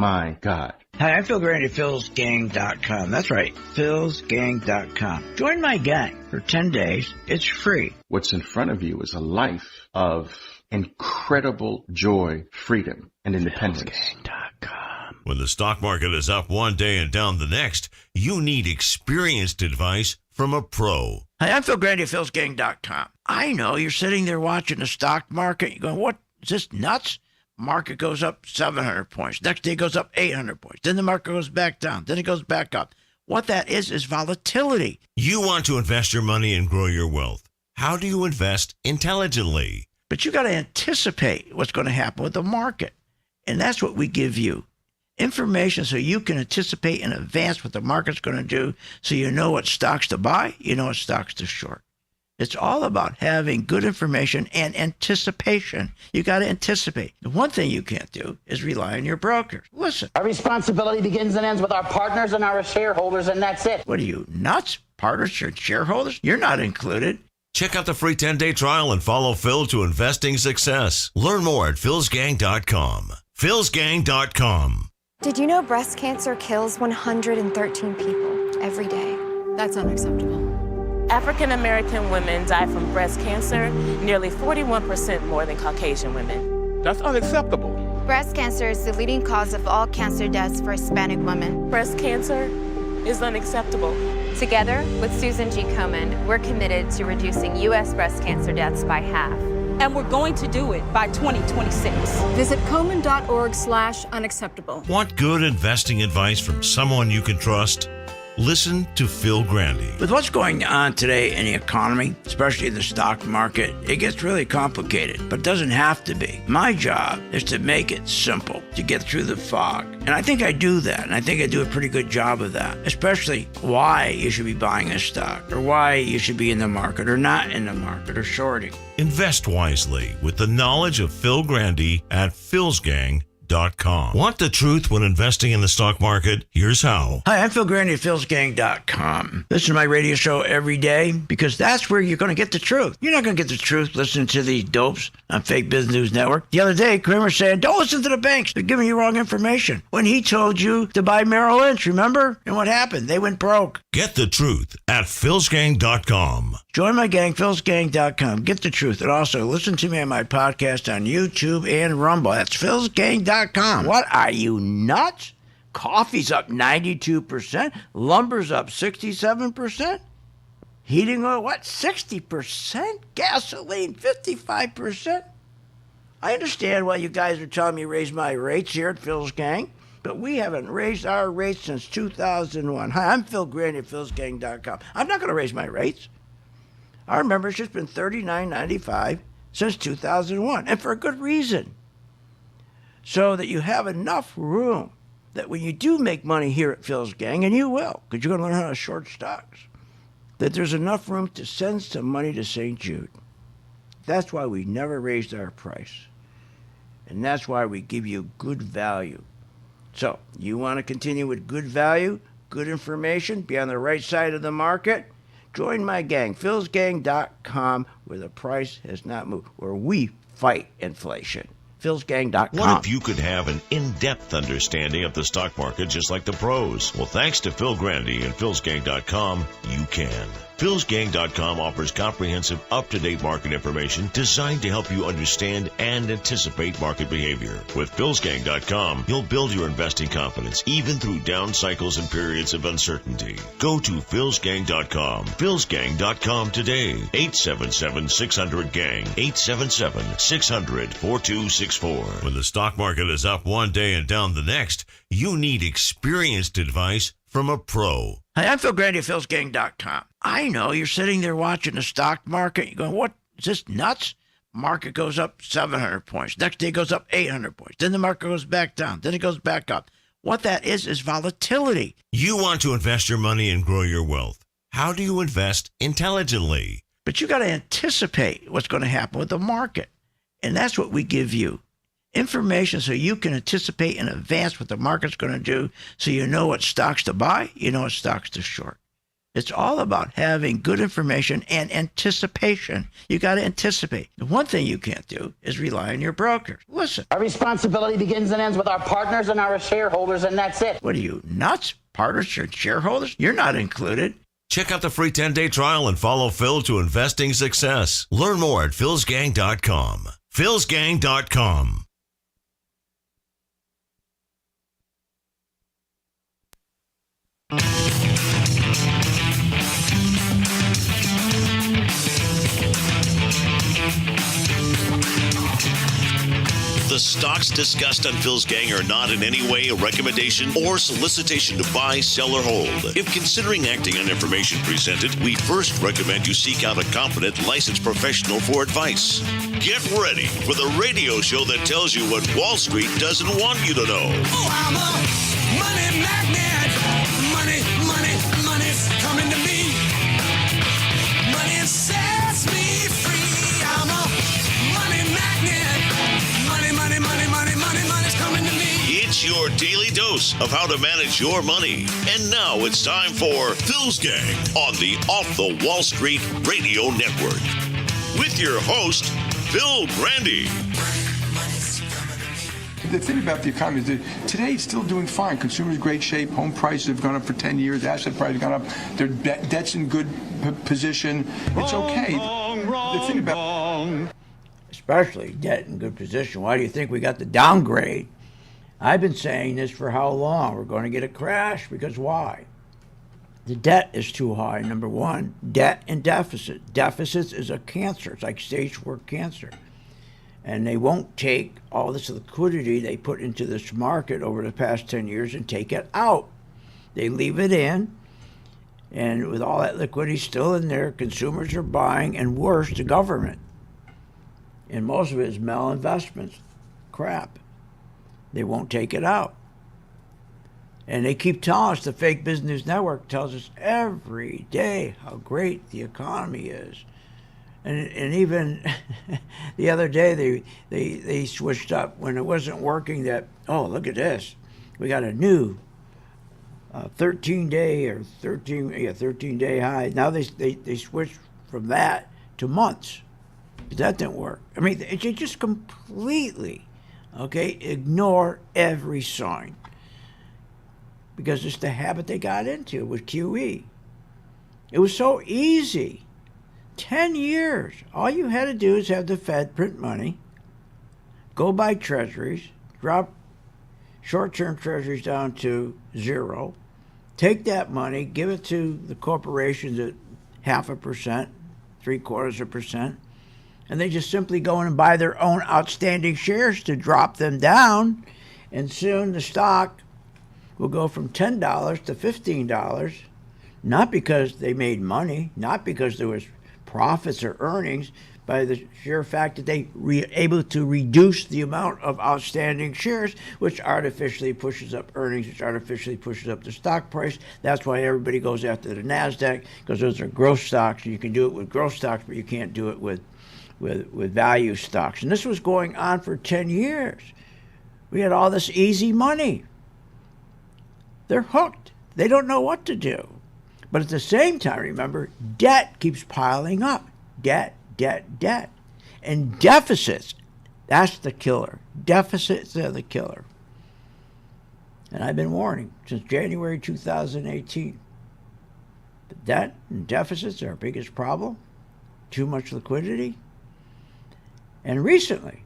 my God. Hi, I'm Phil Grandy at philsgang.com. That's right, philsgang.com. Join my gang for 10 days. It's free. What's in front of you is a life of incredible joy, freedom, and independence. Philsgang.com. When the stock market is up one day and down the next, you need experienced advice from a pro. Hi, I'm Phil Grandy at philsgang.com. I know you're sitting there watching the stock market. You're going, what? Is this nuts? Market goes up 700 points. Next day goes up 800 points. Then the market goes back down. Then it goes back up. What that is volatility. You want to invest your money and grow your wealth. How do you invest intelligently? But you got to anticipate what's going to happen with the market. And that's what we give you. Information so you can anticipate in advance what the market's going to do, so you know what stocks to buy, you know what stocks to short. It's all about having good information and anticipation. You got to anticipate. The one thing you can't do is rely on your brokers. Listen. Our responsibility begins and ends with our partners and our shareholders, and that's it. What are you, nuts? Partners and shareholders? You're not included. Check out the free 10-day trial and follow Phil to investing success. Learn more at philsgang.com. philsgang.com. Did you know breast cancer kills 113 people every day? That's unacceptable. African American women die from breast cancer nearly 41% more than Caucasian women. That's unacceptable. Breast cancer is the leading cause of all cancer deaths for Hispanic women. Breast cancer is unacceptable. Together with Susan G. Komen, we're committed to reducing U.S. breast cancer deaths by half. And we're going to do it by 2026. Visit Komen.org/unacceptable. Want good investing advice from someone you can trust? Listen to Phil Grandy. With what's going on today in the economy, especially the stock market, it gets really complicated, but it doesn't have to be. My job is to make it simple, to get through the fog. And I think I do that, and I think I do a pretty good job of that, especially why you should be buying a stock, or why you should be in the market, or not in the market, or shorting. Invest wisely with the knowledge of Phil Grandy at philsgang.com. Want the truth when investing in the stock market? Here's how. Hi, I'm Phil Grandy at philsgang.com. Listen to my radio show every day because that's where you're going to get the truth. You're not going to get the truth listening to these dopes on Fake Business News Network. The other day, Kramer said, don't listen to the banks. They're giving you wrong information. When he told you to buy Merrill Lynch, remember? And what happened? They went broke. Get the truth at philsgang.com. Join my gang, philsgang.com. Get the truth. And also listen to me on my podcast on YouTube and Rumble. That's philsgang.com. What, are you nuts? Coffee's up 92%. Lumber's up 67%. Heating oil, what, 60%? Gasoline, 55%. I understand why you guys are telling me to raise my rates here at Phil's Gang, but we haven't raised our rates since 2001. Hi, I'm Phil Grandy at philsgang.com. I'm not going to raise my rates. Our membership's been $39.95 since 2001, and for a good reason. So that you have enough room that when you do make money here at Phil's Gang, and you will, because you're going to learn how to short stocks, that there's enough room to send some money to St. Jude. That's why we never raised our price. And that's why we give you good value. So, you want to continue with good value, good information, be on the right side of the market? Join my gang, philsgang.com, where the price has not moved, where we fight inflation. philsgang.com. What if you could have an in-depth understanding of the stock market just like the pros? Well, thanks to Phil Grandy and philsgang.com, you can. philsgang.com offers comprehensive, up-to-date market information designed to help you understand and anticipate market behavior. With philsgang.com, you'll build your investing confidence even through down cycles and periods of uncertainty. Go to philsgang.com. philsgang.com today. 877-600-GANG. 877-600-4264. When the stock market is up one day and down the next, you need experienced advice from a pro. Hi, I'm Phil Grandy at philsgang.com. I know you're sitting there watching the stock market. You're going, what? Is this nuts? Market goes up 700 points. Next day goes up 800 points. Then the market goes back down. Then it goes back up. What that is volatility. You want to invest your money and grow your wealth. How do you invest intelligently? But you got to anticipate what's going to happen with the market. And that's what we give you. Information so you can anticipate in advance what the market's going to do, so you know what stocks to buy, you know what stocks to short. It's all about having good information and anticipation. You got to anticipate. The one thing you can't do is rely on your brokers. Listen. Our responsibility begins and ends with our partners and our shareholders, and that's it. What are you, nuts? Partners or shareholders? You're not included. Check out the free 10-day trial and follow Phil to investing success. Learn more at philsgang.com. philsgang.com. The stocks discussed on Phil's Gang are not in any way a recommendation or solicitation to buy, sell, or hold. If considering acting on information presented, we first recommend you seek out a competent, licensed professional for advice. Get ready for the radio show that tells you what Wall Street doesn't want you to know. Oh, I'm a money magnet. Money's coming to me. Money sets me free. I'm a money magnet. Money's coming to me. It's your daily dose of how to manage your money. And now it's time for Phil's Gang on the Off the Wall Street Radio Network. With your host, Phil Grandy. The thing about the economy is that today it's still doing fine. Consumers in great shape. Home prices have gone up for 10 years. Asset prices have gone up. Their debt's in good position. It's okay. The thing about... Especially debt in good position. Why do you think we got the downgrade? I've been saying this for how long? We're going to get a crash because why? The debt is too high, number one. Debt and deficit. Deficits is a cancer. It's like stage 4 cancer. And they won't take all this liquidity they put into this market over the past 10 years and take it out. They leave it in. And with all that liquidity still in there, consumers are buying, and worse, the government. And most of it is malinvestments. Crap. They won't take it out. And they keep telling us, the fake business network tells us every day how great the economy is. And even the other day they switched up when it wasn't working that, oh, look at this. We got a new 13-day high. Now they switched from that to months. That didn't work. I mean, they just completely, ignore every sign. Because it's the habit they got into with QE. It was so easy. 10 years. All you had to do is have the Fed print money, go buy treasuries, drop short-term treasuries down to 0, take that money, give it to the corporations at 0.5%, 0.75%, and they just simply go in and buy their own outstanding shares to drop them down, and soon the stock will go from $10 to $15, not because they made money, not because there was profits or earnings, by the sheer fact that they were able to reduce the amount of outstanding shares, which artificially pushes up earnings, which artificially pushes up the stock price. That's why everybody goes after the NASDAQ, because those are growth stocks, and you can do it with growth stocks, but you can't do it with value stocks. And this was going on for 10 years. We had all this easy money. They're hooked. They don't know what to do. But at the same time, remember, debt keeps piling up. Debt. And deficits, that's the killer. Deficits are the killer. And I've been warning since January 2018. The debt and deficits are our biggest problem. Too much liquidity. And recently,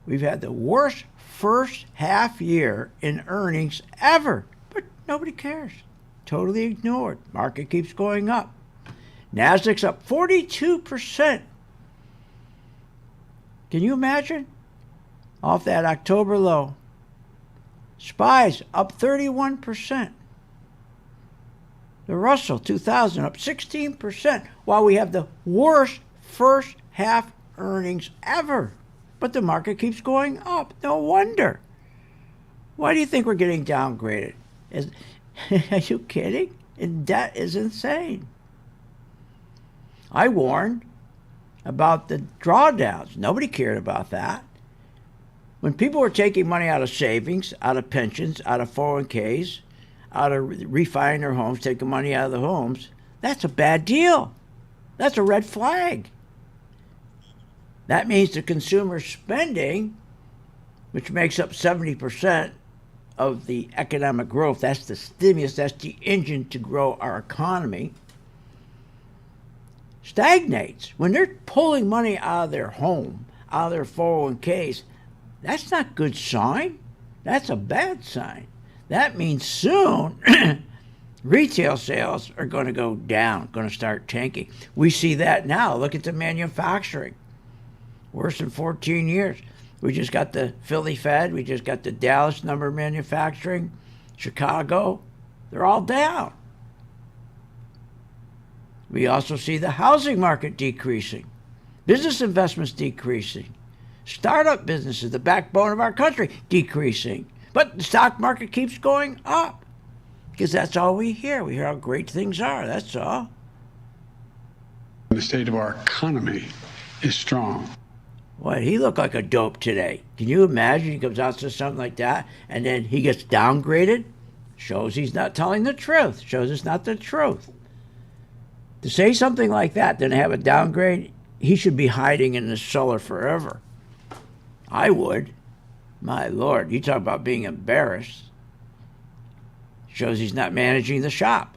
we've had the worst first half year in earnings ever. But nobody cares. Totally ignored. Market keeps going up. NASDAQ's up 42%. Can you imagine? Off that October low. SPY's up 31%. The Russell 2000 up 16%, while we have the worst first half earnings ever. But the market keeps going up. No wonder. Why do you think we're getting downgraded? Are you kidding? And that is insane. I warned about the drawdowns. Nobody cared about that. When people were taking money out of savings, out of pensions, out of 401ks, out of refining their homes, taking money out of the homes, that's a bad deal. That's a red flag. That means the consumer spending, which makes up 70% of the economic growth, that's the stimulus, that's the engine to grow our economy, stagnates. When they're pulling money out of their home, out of their 401ks, that's not a good sign. That's a bad sign. That means soon retail sales are going to go down, going to start tanking. We see that now. Look at the manufacturing. Worse than 14 years. We just got the Philly Fed. We just got the Dallas number of manufacturing. Chicago. They're all down. We also see the housing market decreasing. Business investments decreasing. Startup businesses, the backbone of our country, decreasing. But the stock market keeps going up. Because that's all we hear. We hear how great things are. That's all. The state of our economy is strong. What, he looked like a dope today. Can you imagine he comes out and says something like that, and then he gets downgraded? Shows he's not telling the truth. Shows it's not the truth. To say something like that, then have a downgrade, he should be hiding in the cellar forever. I would. My Lord, you talk about being embarrassed. Shows he's not managing the shop.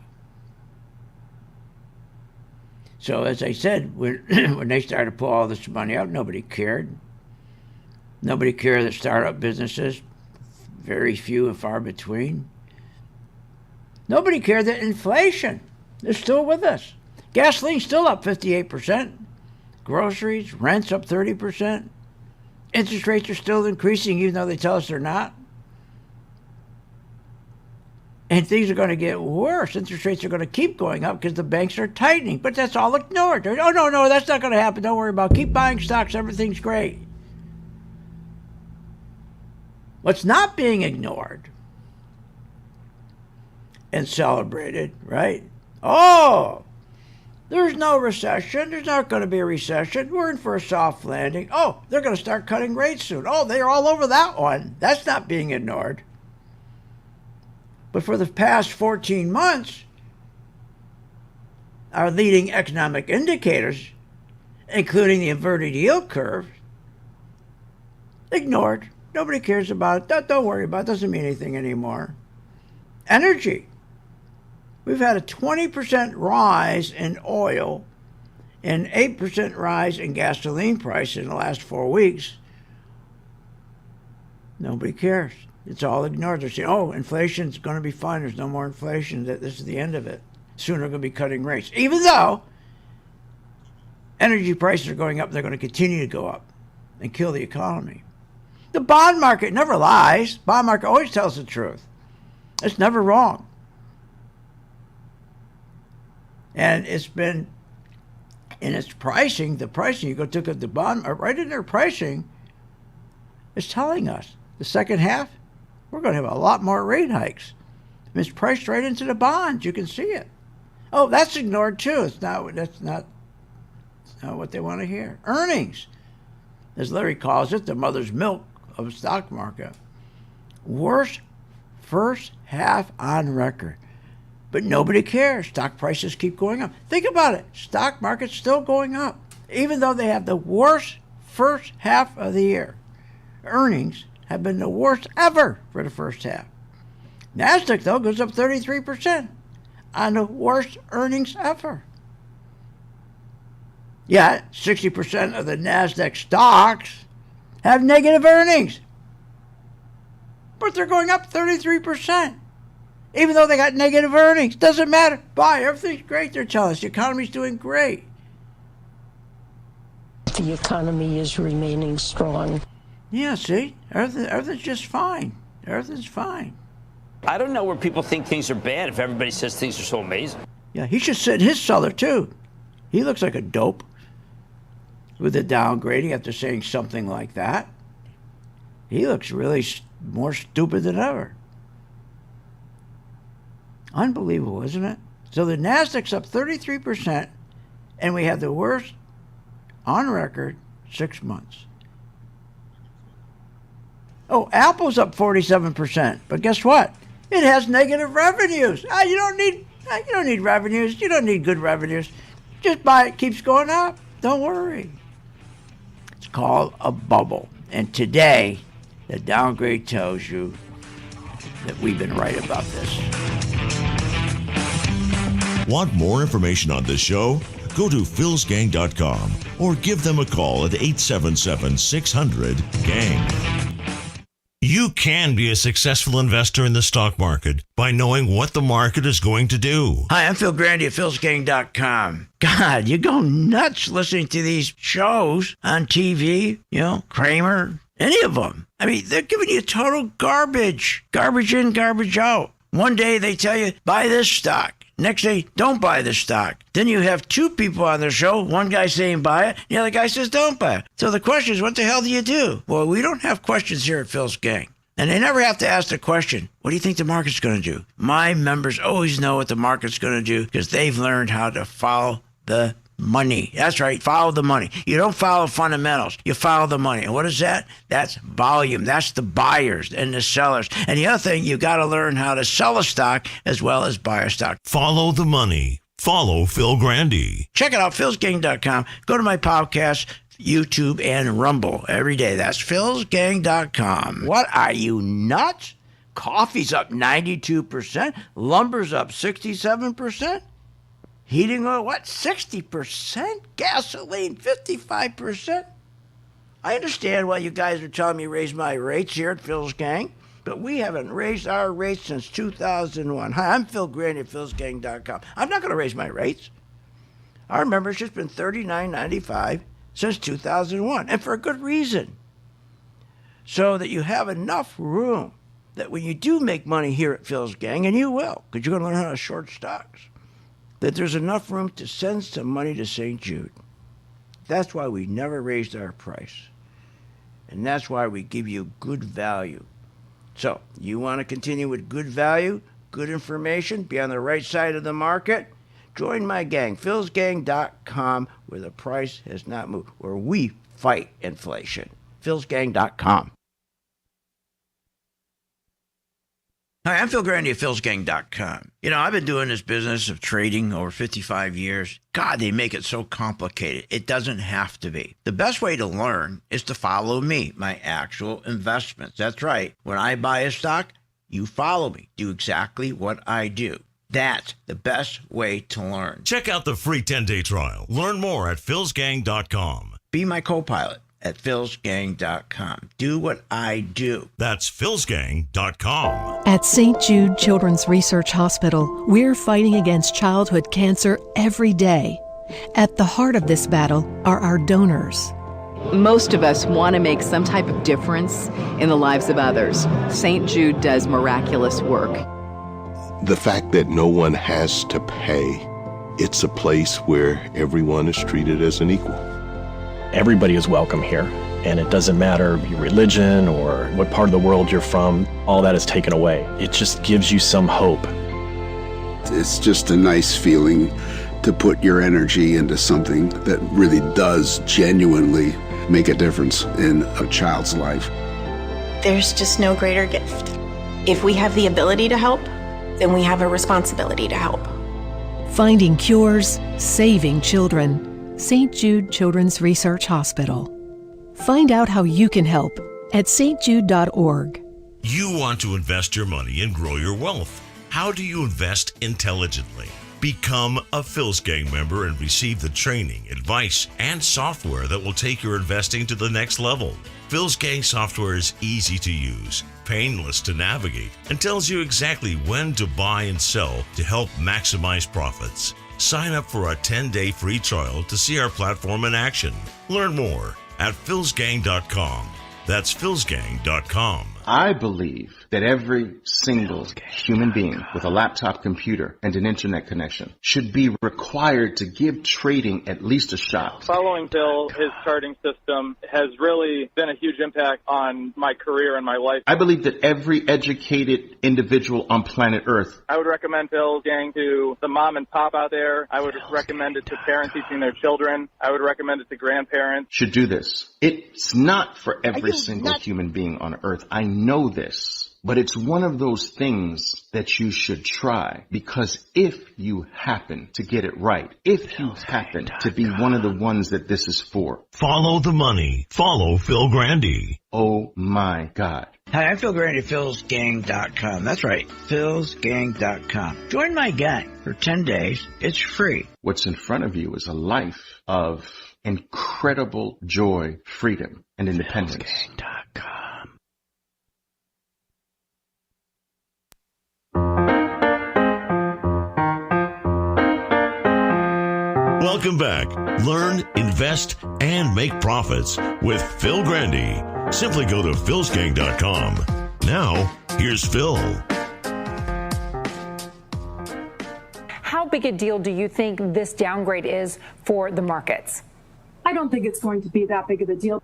So as I said, when they started to pull all this money out, nobody cared. Nobody cared that startup businesses, very few and far between. Nobody cared that inflation is still with us. Gasoline's still up 58%. Groceries, rents up 30%. Interest rates are still increasing even though they tell us they're not. And things are going to get worse. Interest rates are going to keep going up because the banks are tightening. But that's all ignored. Oh, no, that's not going to happen. Don't worry about it. Keep buying stocks. Everything's great. What's not being ignored and celebrated, right? Oh, there's no recession. There's not going to be a recession. We're in for a soft landing. Oh, they're going to start cutting rates soon. Oh, they're all over that one. That's not being ignored. But for the past 14 months, our leading economic indicators, including the inverted yield curve, ignored. Nobody cares about it. Don't worry about it. It doesn't mean anything anymore. Energy. We've had a 20% rise in oil and 8% rise in gasoline prices in the last 4 weeks. Nobody cares. It's all ignored. They're saying, oh, inflation's going to be fine. There's no more inflation. This is the end of it. Soon they're going to be cutting rates. Even though energy prices are going up, they're going to continue to go up and kill the economy. The bond market never lies. Bond market always tells the truth. It's never wrong. And it's been in its pricing, the pricing, you go look at the bond, right in their pricing, it's telling us the second half, we're going to have a lot more rate hikes. It's priced right into the bonds. You can see it. Oh, that's ignored too. That's not what they want to hear. Earnings, as Larry calls it, the mother's milk of the stock market. Worst first half on record. But nobody cares. Stock prices keep going up. Think about it. Stock market's still going up, even though they have the worst first half of the year. Earnings have been the worst ever for the first half. NASDAQ, though, goes up 33% on the worst earnings ever. Yet, 60% of the NASDAQ stocks have negative earnings. But they're going up 33%. Even though they got negative earnings. Doesn't matter. Buy. Everything's great, they're telling us. The economy's doing great. The economy is remaining strong. Yeah, see? Everything's just fine. Everything's fine. I don't know where people think things are bad if everybody says things are so amazing. Yeah, he should sit in his cellar, too. He looks like a dope with the downgrading after saying something like that. He looks really more stupid than ever. Unbelievable, isn't it? So the NASDAQ's up 33%, and we have the worst on record 6 months. Oh, Apple's up 47%, but guess what? It has negative revenues. You don't need revenues. You don't need good revenues. Just buy it. Keeps going up. Don't worry. It's called a bubble. And today, the downgrade tells you that we've been right about this. Want more information on this show? Go to philsgang.com or give them a call at 877-600-GANG. You can be a successful investor in the stock market by knowing what the market is going to do. Hi, I'm Phil Grandy at philsgang.com. God, you go nuts listening to these shows on TV, Kramer, any of them. I mean, they're giving you total garbage. Garbage in, garbage out. One day they tell you, buy this stock. Next day, don't buy this stock. Then you have two people on their show, one guy saying buy it, the other guy says don't buy it. So the question is, what the hell do you do? Well, we don't have questions here at Phil's Gang. And they never have to ask the question, what do you think the market's going to do? My members always know what the market's going to do because they've learned how to follow the money. That's right, follow the money. You don't follow fundamentals, you follow the money. And what is that? That's volume. That's the buyers and the sellers. And the other thing, you got to learn how to sell a stock as well as buy a stock. Follow the money. Follow Phil Grandy. Check it out, philsgang.com. Go to my podcast, YouTube, and Rumble every day. That's philsgang.com. What, are you nuts? Coffee's up 92%. Lumber's up 67%. Heating oil, 60%? Gasoline, 55%? I understand why you guys are telling me to raise my rates here at Phil's Gang, but we haven't raised our rates since 2001. Hi, I'm Phil Grandy at philsgang.com. I'm not going to raise my rates. Our membership's been $39.95 since 2001, and for a good reason. So that you have enough room that when you do make money here at Phil's Gang, and you will, because you're going to learn how to short stocks, that there's enough room to send some money to St. Jude. That's why we never raised our price. And that's why we give you good value. So, you want to continue with good value, good information, be on the right side of the market? Join my gang, philsgang.com, where the price has not moved, where we fight inflation. philsgang.com. Hi, I'm Phil Grandy at philsgang.com. I've been doing this business of trading over 55 years. God, they make it so complicated. It doesn't have to be. The best way to learn is to follow me, my actual investments. That's right. When I buy a stock, you follow me. Do exactly what I do. That's the best way to learn. Check out the free 10-day trial. Learn more at philsgang.com. Be my co-pilot at philsgang.com. Do what I do. That's philsgang.com. At St. Jude Children's Research Hospital, we're fighting against childhood cancer every day. At the heart of this battle are our donors. Most of us want to make some type of difference in the lives of others. St. Jude does miraculous work. The fact that no one has to pay, it's a place where everyone is treated as an equal. Everybody is welcome here, and it doesn't matter your religion or what part of the world you're from. All that is taken away. It just gives you some hope. It's just a nice feeling to put your energy into something that really does genuinely make a difference in a child's life. There's just no greater gift. If we have the ability to help, then we have a responsibility to help. Finding cures, saving children. St. Jude Children's Research Hospital. Find out how you can help at stjude.org. You want to invest your money and grow your wealth. How do you invest intelligently? Become a Phil's Gang member and receive the training, advice, and software that will take your investing to the next level. Phil's Gang software is easy to use, painless to navigate, and tells you exactly when to buy and sell to help maximize profits. Sign up for a 10-day free trial to see our platform in action. Learn more at philsgang.com. That's philsgang.com. I believe that every single human being with a laptop computer and an internet connection should be required to give trading at least a shot. Following Phil, his charting system has really been a huge impact on my career and my life. I believe that every educated individual on planet Earth. I would recommend Phil's Gang to the mom and pop out there. I would recommend it to parents teaching their children. I would recommend it to grandparents. Should do this. It's not for every single human being on Earth. I know this. But it's one of those things that you should try, because if you happen to get it right, if you happen to be one of the ones that this is for. Follow the money. Follow Phil Grandy. Oh my God. Hi, I'm Phil Grandy, philsgang.com. That's right, philsgang.com. Join my gang for 10 days. It's free. What's in front of you is a life of incredible joy, freedom, and independence. Philsgang.com. Welcome back. Learn, invest, and make profits with Phil Grandy. Simply go to philsgang.com. Now, here's Phil. How big a deal do you think this downgrade is for the markets? I don't think it's going to be that big of a deal.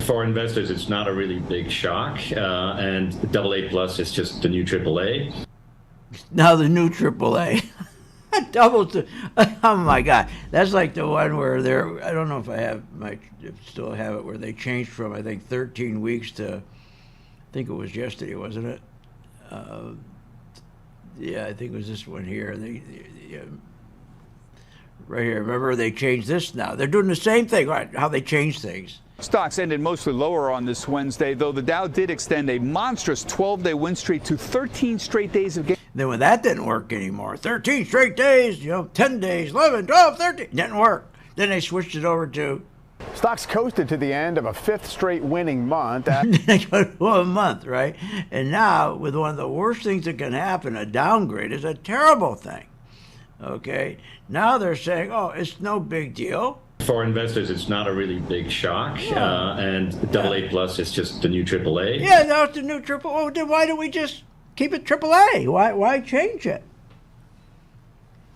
For investors, it's not a really big shock, and AA plus is just the new AAA. Now the new AAA. Oh my God, that's like the one where I don't know if I still have it, where they changed from, I think, 13 weeks to, I think it was yesterday, wasn't it? Yeah, I think it was this one here. Right here, remember they changed this now. They're doing the same thing, right? How they change things. Stocks ended mostly lower on this Wednesday, though the Dow did extend a monstrous 12-day win streak to 13 straight days of gains. Then when that didn't work anymore, 13 straight days, 10 days, 11, 12, 13, didn't work. Then they switched it over to... Stocks coasted to the end of a fifth straight winning month. Well, a month, right? And now, with one of the worst things that can happen, a downgrade is a terrible thing. Okay? Now they're saying, oh, it's no big deal. For investors, it's not a really big shock, and AA plus is just the new AAA. Yeah, now it's the new AAA. Well, then why don't we just keep it AAA? Why change it?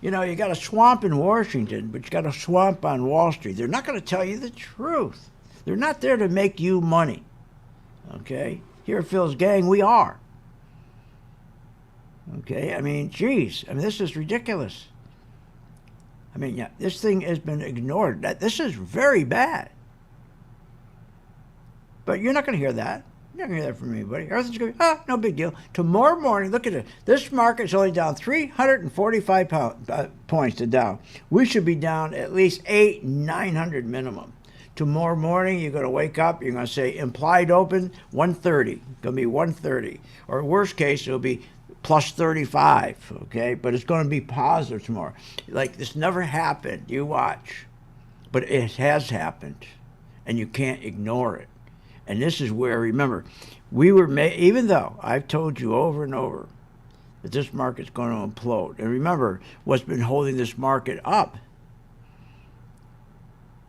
You know, you got a swamp in Washington, but you got a swamp on Wall Street. They're not going to tell you the truth. They're not there to make you money. Okay? Here at Phil's Gang, we are. Okay? I mean, geez. I mean, this is ridiculous. I mean, yeah, this thing has been ignored. This is very bad. But you're not going to hear that. You're not going to hear that from anybody. Everything's going to be, no big deal. Tomorrow morning, look at it. This market's only down 345 points to down. We should be down at least 900 minimum. Tomorrow morning, you're going to wake up, you're going to say implied open 130. It's going to be 130. Or worst case, it'll be plus 35, okay? But it's going to be positive tomorrow. Like, this never happened. You watch. But it has happened, and you can't ignore it. And this is where, remember, we were even though I've told you over and over that this market's going to implode. And remember, what's been holding this market up?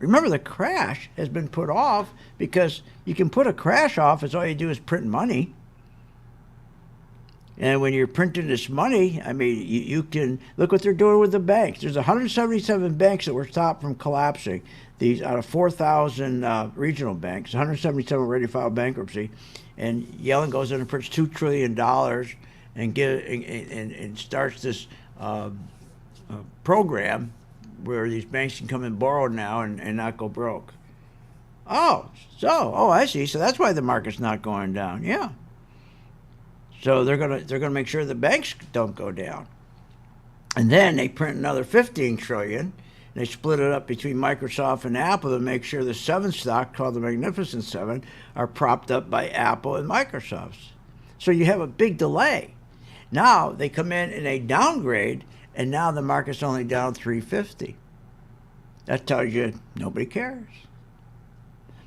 Remember, the crash has been put off because you can put a crash off as all you do is print money. And when you're printing this money, I mean, you can look what they're doing with the banks. There's 177 banks that were stopped from collapsing. These out of 4,000 regional banks, 177 already filed bankruptcy. And Yellen goes in and prints $2 trillion and starts this program where these banks can come and borrow now and not go broke. Oh, I see. So that's why the market's not going down. Yeah. So they're gonna make sure the banks don't go down, and then they print another 15 trillion. And they split it up between Microsoft and Apple to make sure the 7 stock called the Magnificent Seven are propped up by Apple and Microsoft. So you have a big delay. Now they come in and they downgrade, and now the market's only down 350. That tells you nobody cares.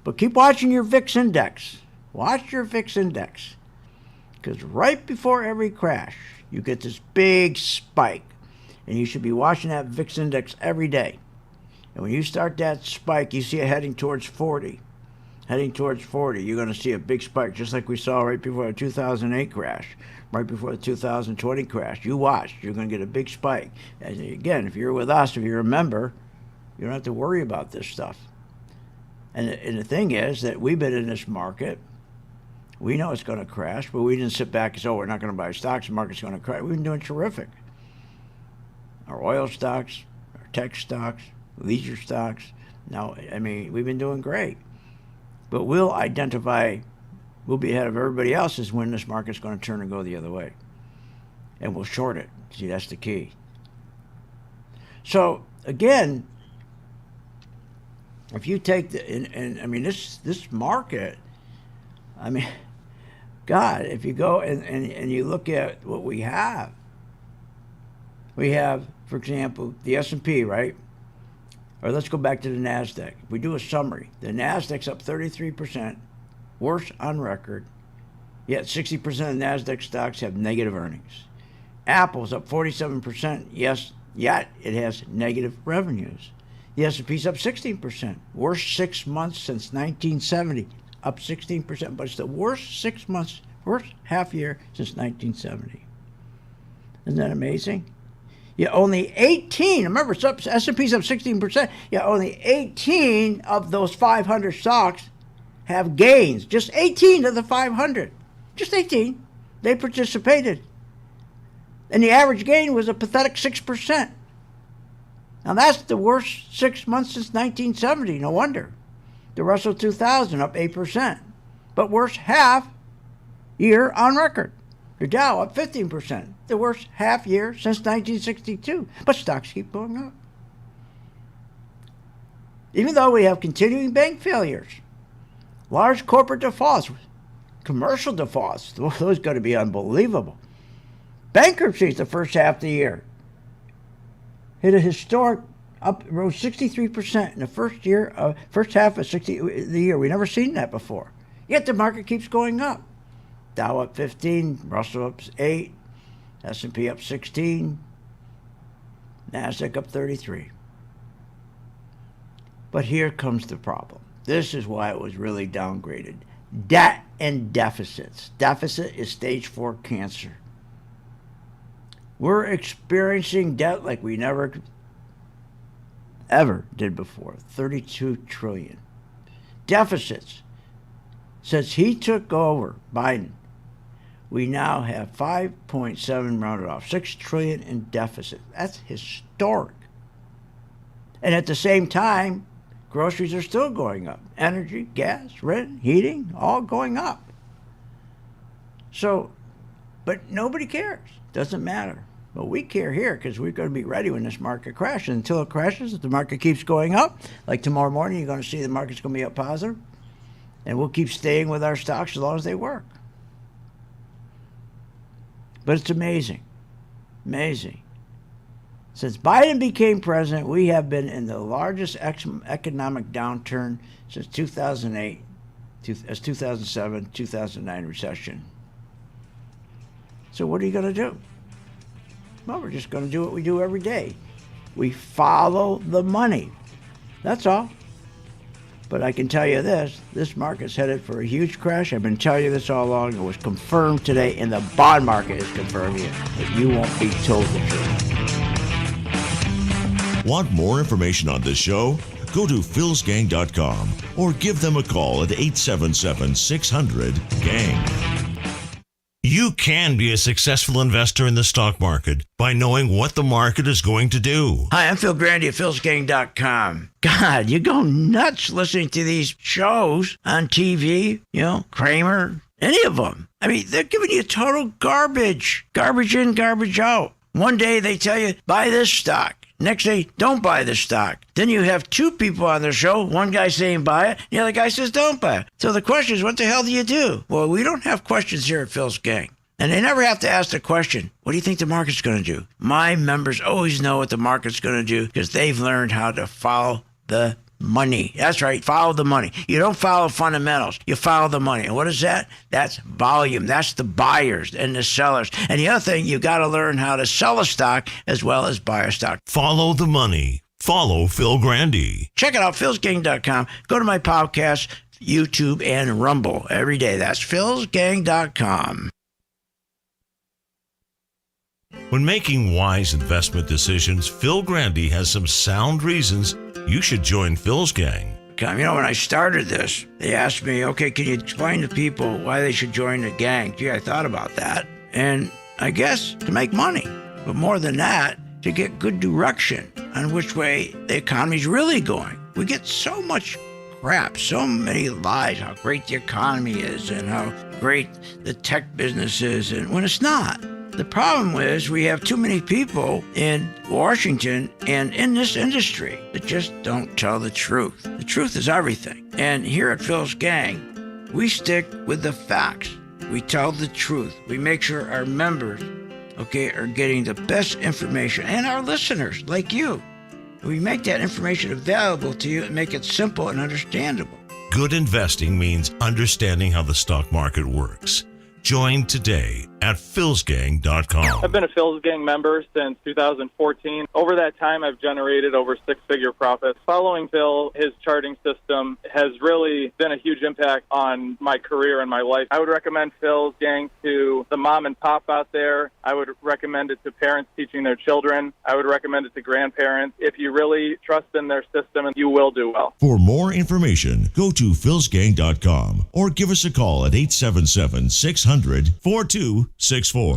But keep watching your VIX index. Watch your VIX index. Because right before every crash, you get this big spike. And you should be watching that VIX index every day. And when you start that spike, you see it heading towards 40. Heading towards 40, you're going to see a big spike, just like we saw right before the 2008 crash, right before the 2020 crash. You watch. You're going to get a big spike. And again, if you're with us, if you're a member, you don't have to worry about this stuff. And the thing is that we've been in this market. We know it's going to crash, but we didn't sit back and say, we're not going to buy stocks. The market's going to crash. We've been doing terrific. Our oil stocks, our tech stocks, leisure stocks. Now, I mean, we've been doing great. But we'll identify we'll be ahead of everybody else is when this market's going to turn and go the other way. And we'll short it. See, that's the key. So, again, if you take this market, God, if you go and you look at what we have, for example, the S&P, right? Or let's go back to the NASDAQ. If we do a summary, the NASDAQ's up 33%, worst on record, yet 60% of NASDAQ stocks have negative earnings. Apple's up 47%, yes, yet it has negative revenues. The S&P's up 16%, worst 6 months since 1970, up 16%, but it's the worst 6 months, worst half year since 1970. Isn't that amazing? Yeah, only 18, remember, S&P's up 16%, yeah, only 18 of those 500 stocks have gains. Just 18 of the 500. Just 18. They participated. And the average gain was a pathetic 6%. Now that's the worst 6 months since 1970, no wonder. The Russell 2000 up 8%, but worst half year on record. The Dow up 15%, the worst half year since 1962, but stocks keep going up. Even though we have continuing bank failures, large corporate defaults, commercial defaults, those are going to be unbelievable. Bankruptcies the first half of the year hit a historic up, rose 63% in the first half of the year. We've never seen that before. Yet the market keeps going up. Dow up 15, Russell up 8, S&P up 16, NASDAQ up 33. But here comes the problem. This is why it was really downgraded. Debt and deficits. Deficit is stage 4 cancer. We're experiencing debt like we never ever did before. 32 trillion. Deficits. Since he took over, Biden, we now have 5.7 rounded off, 6 trillion in deficit. That's historic. And at the same time, groceries are still going up. Energy, gas, rent, heating, all going up. So, but nobody cares. Doesn't matter. But we care here because we're going to be ready when this market crashes. Until it crashes, if the market keeps going up, like tomorrow morning, you're going to see the market's going to be up positive. And we'll keep staying with our stocks as long as they work. But it's amazing. Amazing. Since Biden became president, we have been in the largest economic downturn since 2008, 2007, 2009 recession. So what are you going to do? Well, we're just going to do what we do every day. We follow the money. That's all. But I can tell you this market's headed for a huge crash. I've been telling you this all along. It was confirmed today, and the bond market is confirming it. But you won't be told the truth. Want more information on this show? Go to philsgang.com or give them a call at 877-600-GANG. You can be a successful investor in the stock market by knowing what the market is going to do. Hi, I'm Phil Grandy at philsgang.com. God, you go nuts listening to these shows on TV, Kramer, any of them. I mean, they're giving you total garbage. Garbage in, garbage out. One day they tell you, buy this stock. Next day, don't buy this stock. Then you have two people on the show. One guy saying buy it, the other guy says don't buy it. So the question is, what the hell do you do? Well, we don't have questions here at Phil's Gang. And they never have to ask the question, what do you think the market's going to do? My members always know what the market's going to do because they've learned how to follow the money. That's right, follow the money. You don't follow fundamentals. You follow the money. And what is that? That's volume. That's the buyers and the sellers. And the other thing, you got to learn how to sell a stock as well as buy a stock. Follow the money. Follow Phil Grandy. Check it out, philsgang.com. Go to my podcast, YouTube, and Rumble every day. That's philsgang.com. When making wise investment decisions, Phil Grandy has some sound reasons you should join Phil's Gang. When I started this, they asked me, okay, can you explain to people why they should join the gang? Gee, I thought about that. And I guess to make money. But more than that, to get good direction on which way the economy's really going. We get so much crap, so many lies, how great the economy is and how great the tech business is, and when it's not. The problem is we have too many people in Washington and in this industry that just don't tell the truth. The truth is everything. And here at Phil's Gang, we stick with the facts. We tell the truth. We make sure our members, are getting the best information, and our listeners, like you. We make that information available to you and make it simple and understandable. Good investing means understanding how the stock market works. Join today at philsgang.com. I've been a Phil's Gang member since 2014. Over that time, I've generated over six-figure profits. Following Phil, his charting system has really been a huge impact on my career and my life. I would recommend Phil's Gang to the mom and pop out there. I would recommend it to parents teaching their children. I would recommend it to grandparents. If you really trust in their system, you will do well. For more information, go to philsgang.com or give us a call at 877-600-4264.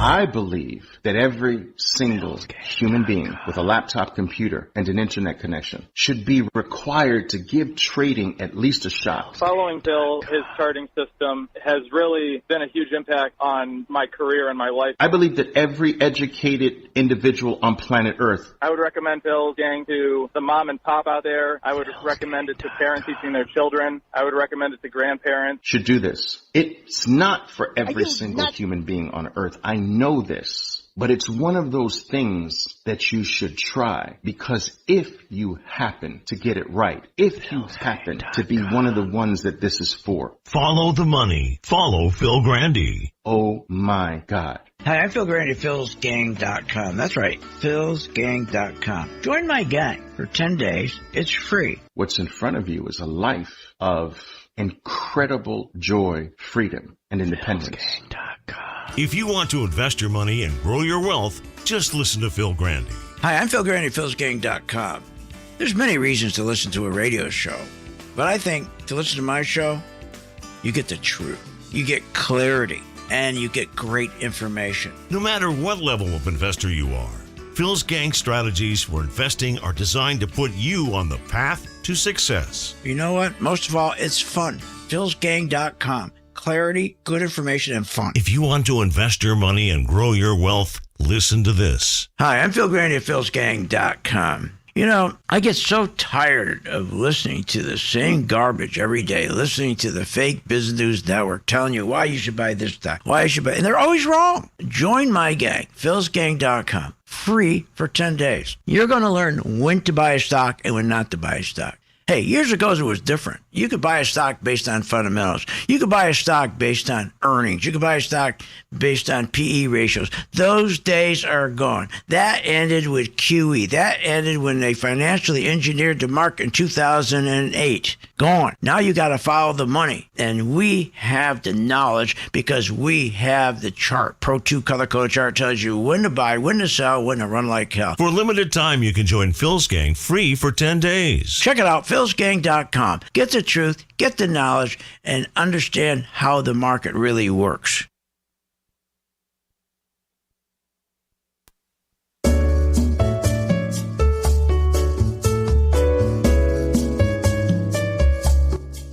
I believe that every single human being with a laptop computer and an internet connection should be required to give trading at least a shot. Following Phil, his charting system has really been a huge impact on my career and my life. I believe that every educated individual on planet Earth. I would recommend Phil's Gang to the mom and pop out there. I would recommend it to parents teaching their children. I would recommend it to grandparents. Should do this. It's not for every single human being on Earth. I know this. But it's one of those things that you should try, because if you happen to get it right, if you happen to be one of the ones that this is for. Follow the money. Follow Phil Grandy. Oh my God. Hi, I'm Phil Grandy, philsgang.com. That's right, philsgang.com. Join my gang for 10 days. It's free. What's in front of you is a life of incredible joy, freedom, and independence. If you want to invest your money and grow your wealth, just listen to Phil Grandy. Hi, I'm Phil Grandy, philsgang.com. There's many reasons to listen to a radio show, but I think to listen to my show, you get the truth, you get clarity, and you get great information. No matter what level of investor you are, Phil's Gang strategies for investing are designed to put you on the path to success. You know what? Most of all, it's fun. philsgang.com. Clarity, good information, and fun. If you want to invest your money and grow your wealth, listen to this. Hi, I'm Phil Grandy at philsgang.com. You know, I get so tired of listening to the same garbage every day, listening to the fake business news network telling you why you should buy this stock, why you should buy, and they're always wrong. Join my gang, philsgang.com, free for 10 days. You're going to learn when to buy a stock and when not to buy a stock. Hey, years ago it was different. You could buy a stock based on fundamentals. You could buy a stock based on earnings. You could buy a stock based on PE ratios. Those days are gone. That ended with QE. That ended when they financially engineered the market in 2008. Gone. Now you got to follow the money. And we have the knowledge because we have the chart. Pro 2 color-coded chart tells you when to buy, when to sell, when to run like hell. For a limited time, you can join Phil's Gang free for 10 days. Check it out, philsgang.com. Get the truth, get the knowledge, and understand how the market really works.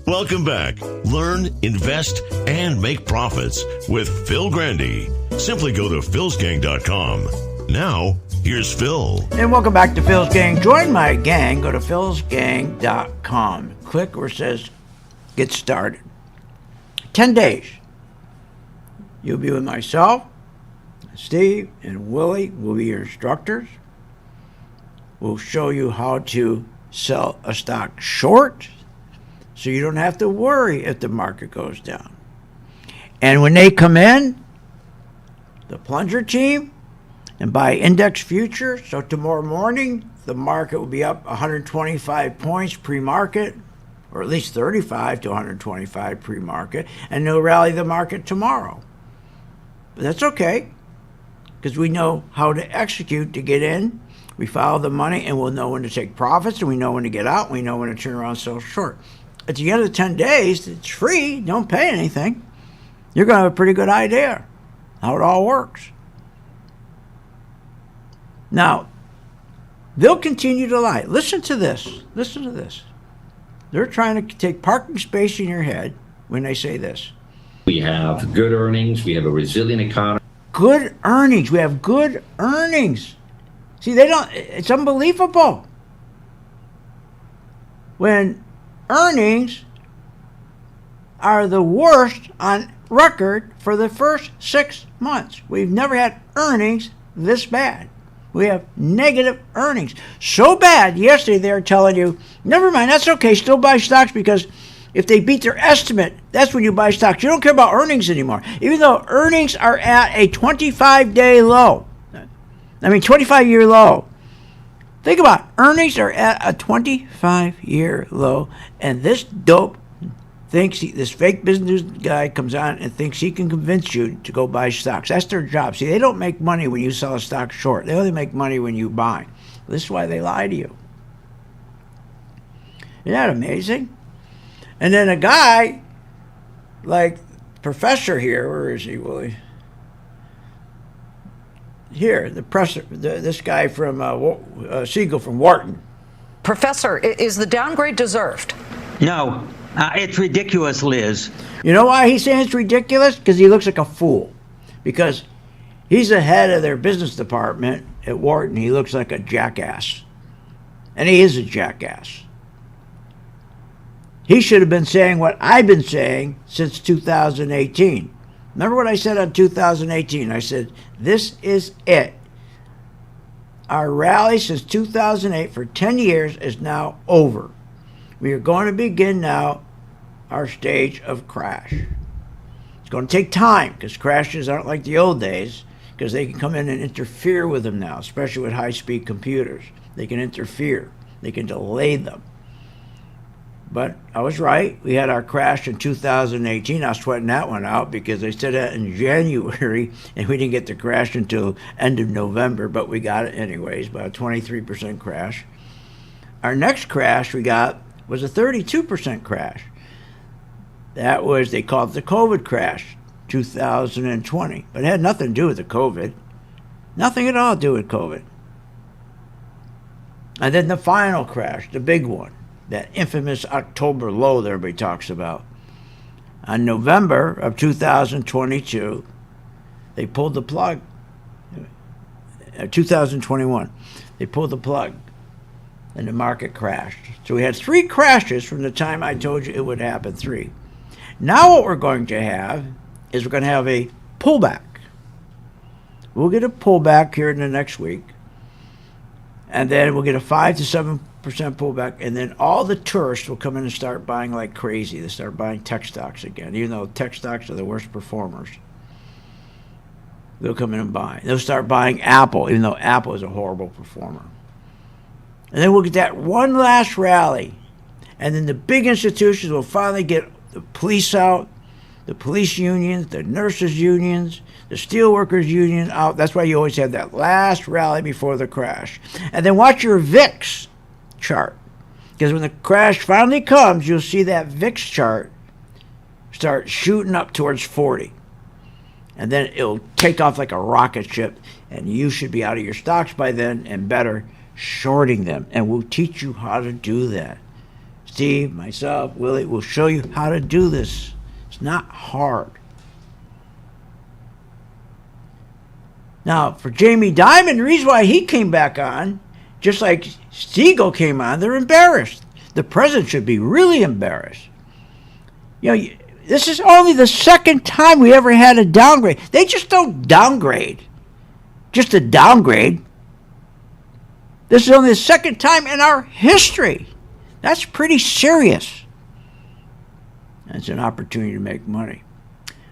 Welcome back. Learn, invest, and make profits with Phil Grandy. Simply go to philsgang.com. Now, here's Phil. And welcome back to Phil's Gang. Join my gang. Go to philsgang.com. Click where it says get started. 10 days. You'll be with myself, Steve, and Willie will be your instructors. We'll show you how to sell a stock short so you don't have to worry if the market goes down. And when they come in, the plunger team, and buy index futures, so tomorrow morning, the market will be up 125 points pre-market, or at least 35 to 125 pre-market, and they'll rally the market tomorrow. But that's okay, because we know how to execute to get in. We follow the money, and we'll know when to take profits, and we know when to get out, and we know when to turn around and sell short. At the end of the 10 days, it's free, don't pay anything. You're going to have a pretty good idea how it all works. Now, they'll continue to lie. Listen to this. Listen to this. They're trying to take parking space in your head when they say this. We have good earnings. We have a resilient economy. Good earnings. We have good earnings. See, it's unbelievable. When earnings are the worst on record for the first 6 months. We've never had earnings this bad. We have negative earnings. So bad, yesterday they were telling you, never mind, that's okay, still buy stocks because if they beat their estimate, that's when you buy stocks. You don't care about earnings anymore. Even though earnings are at a 25-day low. 25-year low. Think about it. Earnings are at a 25-year low, and this dope thinks this fake business guy comes on and thinks he can convince you to go buy stocks. That's their job. See, they don't make money when you sell a stock short. They only make money when you buy. This is why they lie to you. Isn't that amazing? And then a guy like Professor here, where is he, Willie? Here, this guy from Siegel from Wharton. Professor, is the downgrade deserved? No. It's ridiculous, Liz. You know why he's saying it's ridiculous? Because he looks like a fool. Because he's the head of their business department at Wharton. He looks like a jackass. And he is a jackass. He should have been saying what I've been saying since 2018. Remember what I said on 2018? I said, this is it. Our rally since 2008 for 10 years is now over. We are going to begin now our stage of crash. It's going to take time because crashes aren't like the old days because they can come in and interfere with them now, especially with high-speed computers. They can interfere. They can delay them. But I was right. We had our crash in 2018. I was sweating that one out because they said that in January, and we didn't get the crash until end of November, but we got it anyways, about a 23% crash. Our next crash we got was a 32% crash. That was, they called it the COVID crash, 2020. But it had nothing to do with the COVID. Nothing at all to do with COVID. And then the final crash, the big one, that infamous October low that everybody talks about. On November of 2022, they pulled the plug. 2021, they pulled the plug. And the market crashed. So we had 3 crashes from the time I told you it would happen, 3. Now what we're going to have is we're going to have a pullback. We'll get a pullback here in the next week. And then we'll get a 5 to 7% pullback. And then all the tourists will come in and start buying like crazy. They start buying tech stocks again, even though tech stocks are the worst performers. They'll come in and buy. They'll start buying Apple, even though Apple is a horrible performer. And then we'll get that one last rally. And then the big institutions will finally get the police out, the police unions, the nurses unions, the steelworkers union out. That's why you always have that last rally before the crash. And then watch your VIX chart. Because when the crash finally comes, you'll see that VIX chart start shooting up towards 40. And then it'll take off like a rocket ship. And you should be out of your stocks by then and better shorting them, and we'll teach you how to do that. Steve, myself, Willie will show you how to do this. It's not hard. Now, for Jamie Dimon, the reason why he came back on, just like Siegel came on, they're embarrassed. The president should be really embarrassed. You know, this is only the second time we ever had a downgrade. They just don't downgrade. Just a downgrade. This is only the second time in our history. That's pretty serious. It's an opportunity to make money.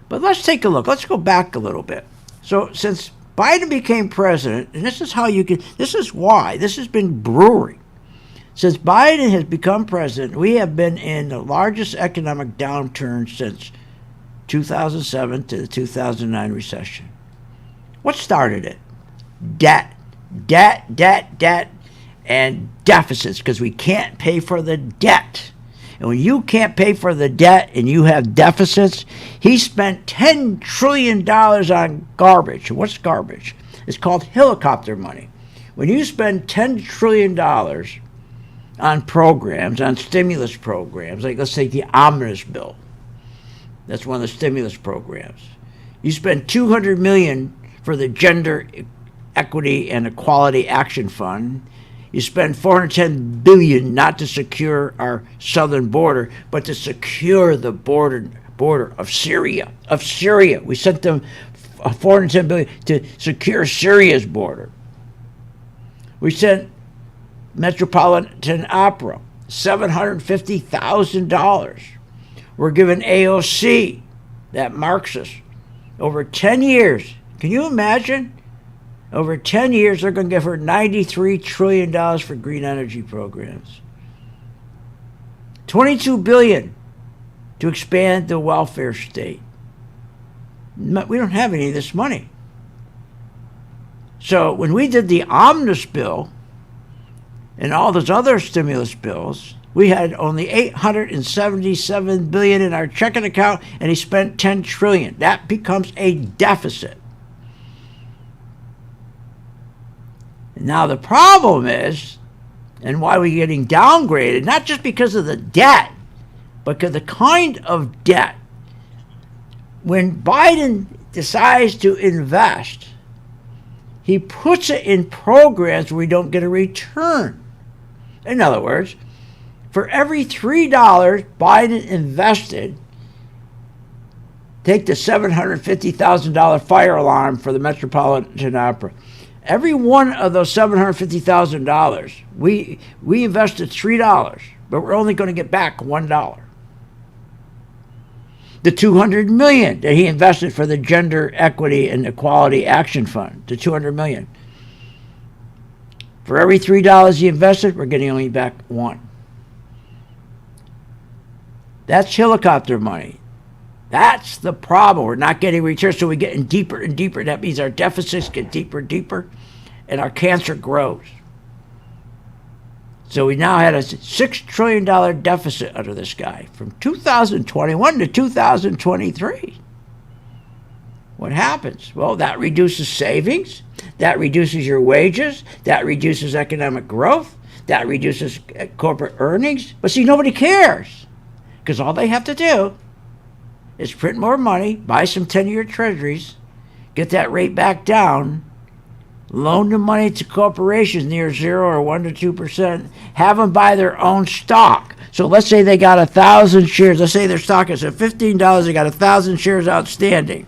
But let's take a look. Let's go back a little bit. So since Biden became president, and this is why, this has been brewing. Since Biden has become president, we have been in the largest economic downturn since 2007 to the 2009 recession. What started it? Debt, and deficits, because we can't pay for the debt. And when you can't pay for the debt and you have deficits, he spent $10 trillion on garbage. What's garbage? It's called helicopter money. When you spend $10 trillion on programs, on stimulus programs, like let's take the omnibus bill. That's one of the stimulus programs. You spend $200 million for the Gender Equity and Equality Action Fund. You spend $410 billion not to secure our southern border, but to secure the border of Syria. We sent them $410 billion to secure Syria's border. We sent Metropolitan Opera $750,000. We're giving AOC, that Marxist, over 10 years. Can you imagine? Over 10 years, they're going to give her $93 trillion for green energy programs. $22 billion to expand the welfare state. We don't have any of this money. So when we did the omnibus bill and all those other stimulus bills, we had only $877 billion in our checking account, and he spent $10 trillion. That becomes a deficit. Now the problem is, and why we're getting downgraded, not just because of the debt, but because the kind of debt. When Biden decides to invest, he puts it in programs where we don't get a return. In other words, for every $3 Biden invested, take the $750,000 fire alarm for the Metropolitan Opera. Every one of those $750,000, we invested $3, but we're only going to get back $1. The $200 million that he invested for the Gender Equity and Equality Action Fund, the $200 million. For every $3 he invested, we're getting only back $1. That's helicopter money. That's the problem. We're not getting returns, so we're getting deeper and deeper. That means our deficits get deeper and deeper, and our cancer grows. So we now had a $6 trillion deficit under this guy from 2021 to 2023. What happens? Well, that reduces savings. That reduces your wages. That reduces economic growth. That reduces corporate earnings. But see, nobody cares, because all they have to do is print more money, buy some 10-year treasuries, get that rate back down, loan the money to corporations near 0 or 1 to 2%, have them buy their own stock. So let's say they got 1,000 shares. Let's say their stock is at $15. They got 1,000 shares outstanding.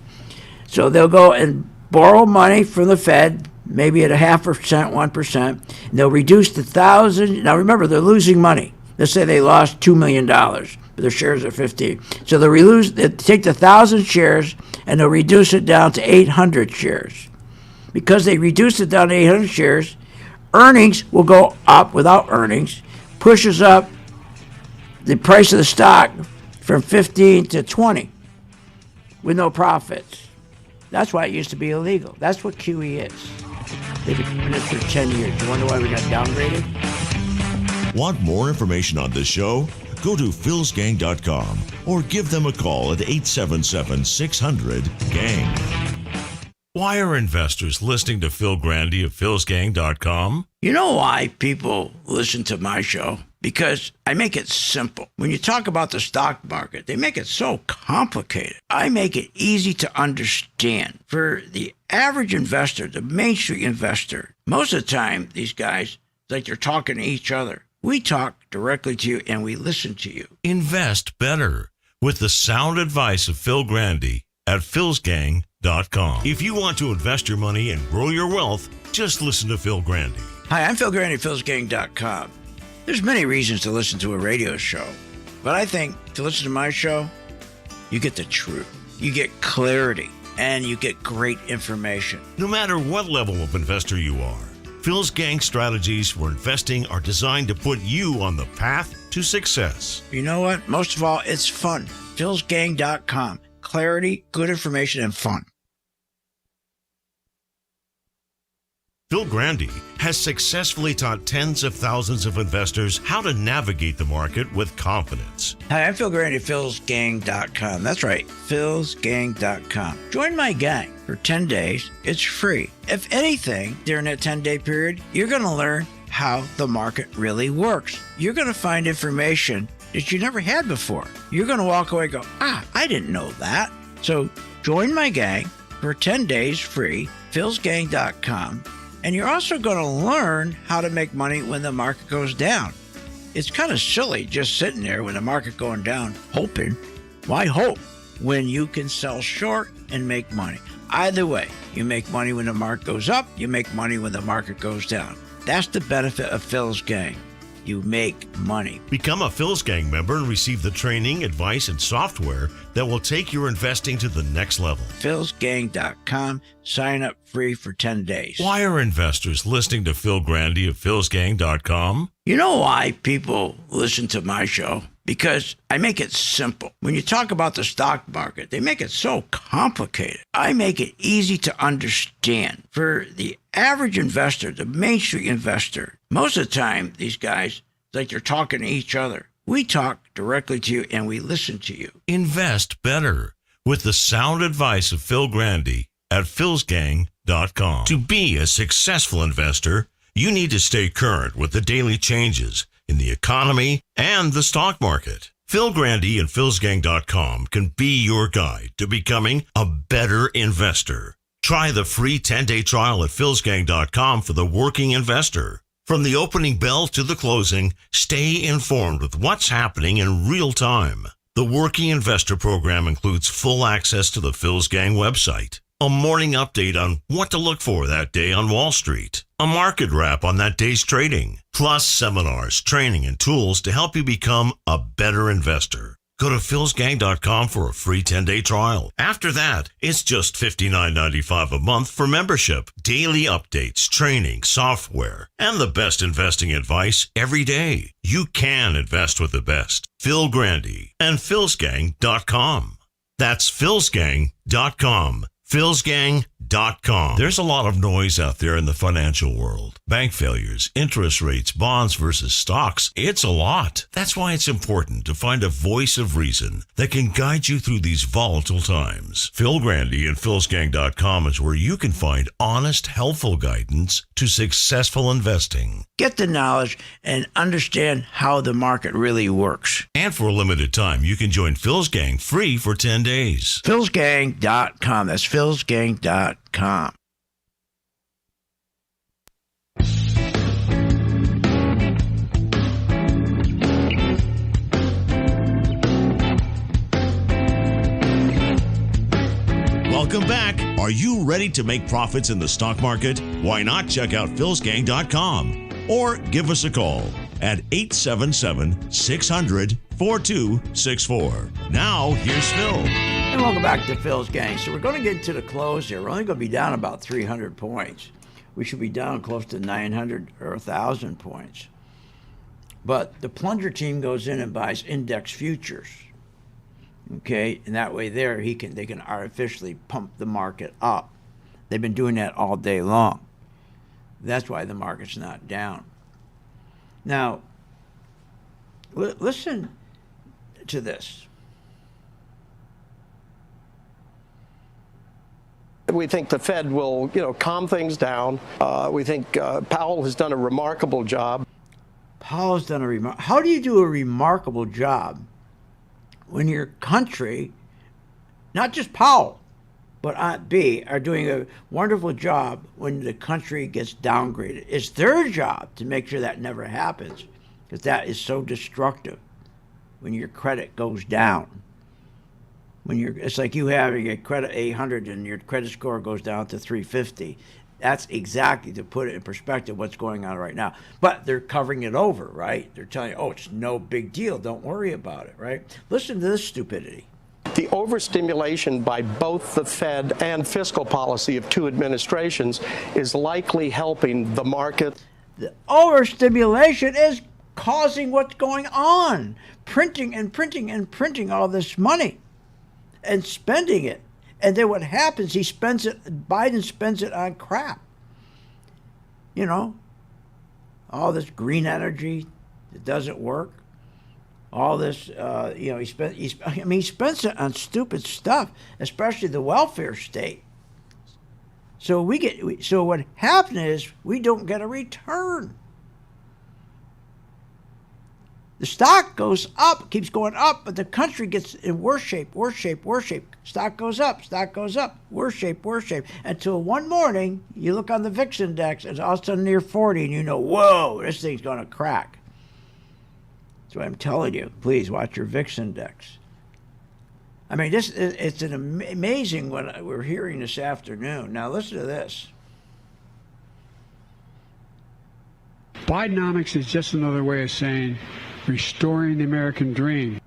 So they'll go and borrow money from the Fed, maybe at 0.5%, 1%. And they'll reduce the 1,000. Now remember, they're losing money. Let's say they lost $2 million, but their shares are 15. So they'll take the 1,000 shares and they'll reduce it down to 800 shares. Because they reduced it down to 800 shares, earnings will go up without earnings, pushes up the price of the stock from 15 to 20 with no profits. That's why it used to be illegal. That's what QE is. They've been doing it for 10 years. You wonder why we got downgraded? Want more information on this show? Go to philsgang.com or give them a call at 877-600-GANG. Why are investors listening to Phil Grandy of philsgang.com? You know why people listen to my show? Because I make it simple. When you talk about the stock market, they make it so complicated. I make it easy to understand. For the average investor, the Main Street investor, most of the time, these guys, it's like they're talking to each other. We talk directly to you and we listen to you. Invest better with the sound advice of Phil Grandy at philsgang.com. If you want to invest your money and grow your wealth, just listen to Phil Grandy. Hi, I'm Phil Grandy, philsgang.com. There's many reasons to listen to a radio show, but I think to listen to my show, you get the truth, you get clarity, and you get great information. No matter what level of investor you are, Phil's Gang strategies for investing are designed to put you on the path to success. You know what? Most of all, it's fun. philsgang.com. Clarity, good information, and fun. Phil Grandy has successfully taught tens of thousands of investors how to navigate the market with confidence. Hi, I'm Phil Grandy, philsgang.com. That's right, philsgang.com. Join my gang for 10 days. It's free. If anything, during that 10-day period, you're going to learn how the market really works. You're going to find information that you never had before. You're going to walk away and go, I didn't know that. So join my gang for 10 days free, philsgang.com, and you're also going to learn how to make money when the market goes down. It's kind of silly just sitting there when the market going down, hoping. Why hope when you can sell short and make money? Either way, you make money when the market goes up, you make money when the market goes down. That's the benefit of Phil's Gang. You make money. Become a Phil's Gang member and receive the training, advice, and software that will take your investing to the next level. philsgang.com. Sign up free for 10 days. Why are investors listening to Phil Grandy of philsgang.com? You know why people listen to my show? Because I make it simple. When you talk about the stock market, they make it so complicated. I make it easy to understand. For the average investor, the Main Street investor, most of the time, these guys, like they're talking to each other. We talk directly to you and we listen to you. Invest better with the sound advice of Phil Grandy at philsgang.com. To be a successful investor, you need to stay current with the daily changes in the economy and the stock market. Phil Grandy and philsgang.com can be your guide to becoming a better investor. Try the free 10-day trial at philsgang.com for the working investor. From the opening bell to the closing, stay informed with what's happening in real time. The Working Investor program includes full access to the Phil's Gang website, a morning update on what to look for that day on Wall Street, a market wrap on that day's trading, plus seminars, training, and tools to help you become a better investor. Go to philsgang.com for a free 10-day trial. After that, it's just $59.95 a month for membership, daily updates, training, software, and the best investing advice every day. You can invest with the best. Phil Grandy and philsgang.com. That's philsgang.com. philsgang.com. There's a lot of noise out there in the financial world. Bank failures, interest rates, bonds versus stocks. It's a lot. That's why it's important to find a voice of reason that can guide you through these volatile times. Phil Grandy and philsgang.com is where you can find honest, helpful guidance to successful investing. Get the knowledge and understand how the market really works. And for a limited time, you can join Phil's Gang free for 10 days. philsgang.com. That's philsgang.com. Welcome back. Are you ready to make profits in the stock market? Why not check out philsgang.com or give us a call at 877-600-4264. Now, here's Phil. And welcome back to Phil's Gang. So we're going to get to the close here. We're only going to be down about 300 points. We should be down close to 900 or 1,000 points. But the plunger team goes in and buys index futures. Okay, and that way they can artificially pump the market up. They've been doing that all day long. That's why the market's not down. Now, listen to this. We think the Fed will, calm things down. We think Powell has done a remarkable job. Powell's done How do you do a remarkable job when your country, not just Powell, but Aunt B, are doing a wonderful job when the country gets downgraded? It's their job to make sure that never happens, because that is so destructive when your credit goes down. It's like you having a credit 800 and your credit score goes down to 350. That's exactly, to put it in perspective, what's going on right now. But they're covering it over, right? They're telling you, it's no big deal. Don't worry about it, right? Listen to this stupidity. The overstimulation by both the Fed and fiscal policy of two administrations is likely helping the market. The overstimulation is causing what's going on. Printing and printing and printing all this money and spending it. And then what happens, Biden spends it on crap. All this green energy that doesn't work. All this, he spends it on stupid stuff, especially the welfare state. So what happened is we don't get a return. The stock goes up, keeps going up, but the country gets in worse shape. Stock goes up, worse shape, until one morning you look on the VIX index, it's all of a sudden near 40, and you know, whoa, this thing's going to crack. That's why I'm telling you, please watch your VIX index. I mean, it's an amazing what we're hearing this afternoon. Now listen to this. Bidenomics is just another way of saying restoring the American dream.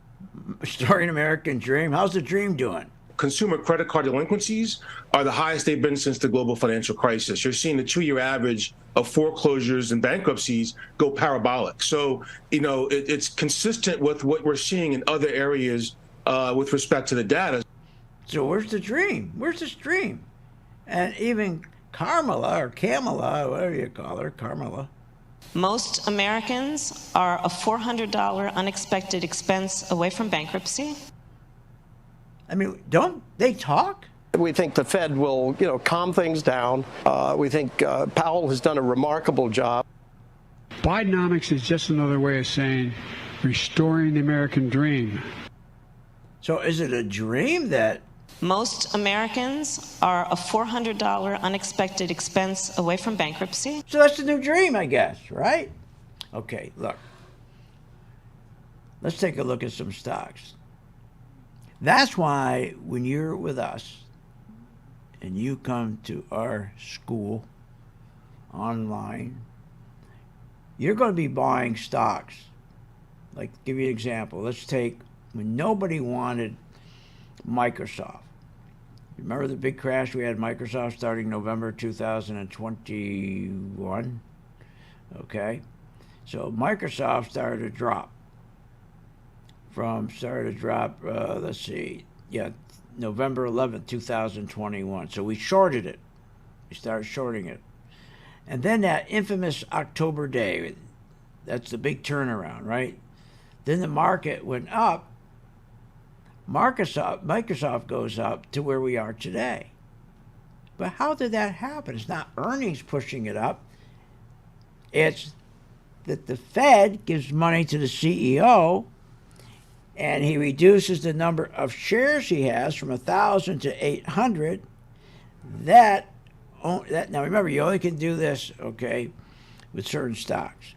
Restoring the American dream? How's the dream doing? Consumer credit card delinquencies are the highest they've been since the global financial crisis. You're seeing the 2-year average of foreclosures and bankruptcies go parabolic. So, it's consistent with what we're seeing in other areas with respect to the data. So where's the dream? Where's this dream? And even Kamala, whatever you call her, Kamala. Most Americans are a $400 unexpected expense away from bankruptcy. I mean, don't they talk? We think the Fed will, calm things down. We think Powell has done a remarkable job. Bidenomics is just another way of saying restoring the American dream. So is it a dream that most Americans are a $400 unexpected expense away from bankruptcy? So that's the new dream, I guess, right? Okay, look. Let's take a look at some stocks. That's why when you're with us and you come to our school online, you're going to be buying stocks. Like, to give you an example, let's take when nobody wanted Microsoft. Remember the big crash we had Microsoft starting November 2021? Okay. So Microsoft started to drop. November 11th, 2021. So we shorted it. We started shorting it. And then that infamous October day, that's the big turnaround, right? Then the market went up. Microsoft goes up to where we are today. But how did that happen? It's not earnings pushing it up. It's that the Fed gives money to the CEO and he reduces the number of shares he has from 1,000 to 800. Now remember, you only can do this, okay, with certain stocks.